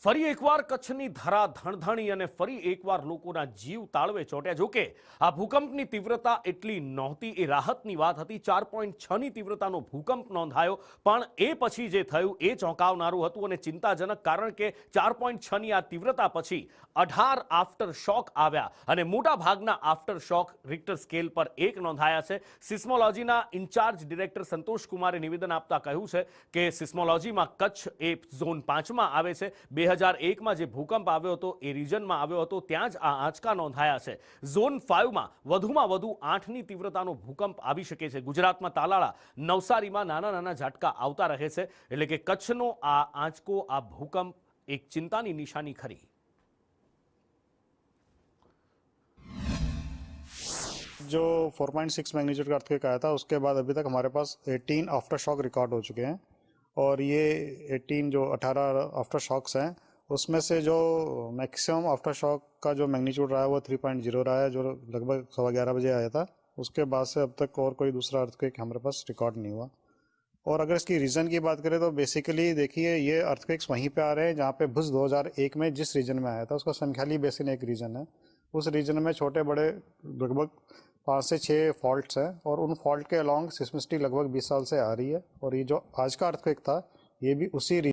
ફરી એકવાર કચ્છની ધરા ધણધણી અને ફરી એકવાર લોકોના જીવ તાળવે ચોંટ્યા. જોકે આ ભૂકંપની તીવ્રતા એટલી નહોતી, એ રાહતની વાત હતી. 4.6ની તીવ્રતાનો ભૂકંપ નોંધાયો, પણ એ પછી જે થયું એ ચોંકાવનારું હતું અને ચિંતાજનક, કારણ કે 4.6ની આ તીવ્રતા પછી 18 આફ્ટર શોક આવ્યા અને મોટા ભાગના આફ્ટર શોક રિક્ટર સ્કેલ પર 1 નોંધાયા છે. સિસ્મોલોજીના ઇન્ચાર્જ ડિરેક્ટર સંતોષ કુમારે નિવેદન આપતા કહ્યું છે કે સિસ્મોલોજીમાં કચ્છ એ ઝોન 5માં આવે છે. 2001માં જે ભૂકંપ આવ્યો હતો એ રિજનમાં આવ્યો હતો, ત્યાં જ આ આંચકા નોંધાયા છે. ઝોન 5માં વધુમાં વધુ 8ની તીવ્રતાનો ભૂકંપ આવી શકે છે. ગુજરાતમાં તાલાળા, નવસારીમાં નાના નાના ઝાટકા આવતા રહે છે. એટલે કે કચ્છનો આ આંચકો, આ ભૂકંપ એક ચિંતાની નિશાની ખરી. जो 4.6 मैग्नीट्यूड का अर्थक्वेक आया था, उसके बाद अभी तक हमारे पास 18 आफ्टर शॉक रिकॉर्ड हो चुके हैं और ये 18 आफ्टर शॉक्स हैं, उसमें से जो मैक्सिमम आफ्टर शॉक का जो मैग्नीट्यूड रहा है वो 3.0 रहा है, जो लगभग 11:15 बजे आया था. उसके बाद से अब तक और कोई दूसरा अर्थक्वेक हमारे पास रिकॉर्ड नहीं हुआ. और अगर इसकी रीज़न की बात करें तो बेसिकली देखिए, ये अर्थक्वेक्स वहीं पे आ रहे हैं जहाँ पे भुज 2001 में जिस रीजन में आया था, उसका संख्याली बेसिन एक रीजन है. उस रीजन में छोटे बड़े लगभग 5 से 6 फॉल्ट्स हैं और उन फॉल्ट के अलॉन्ग सिस्मिसिटी लगभग 20 साल से आ रही है. और ये जो आज का अर्थक्वेक था, ये भी उसी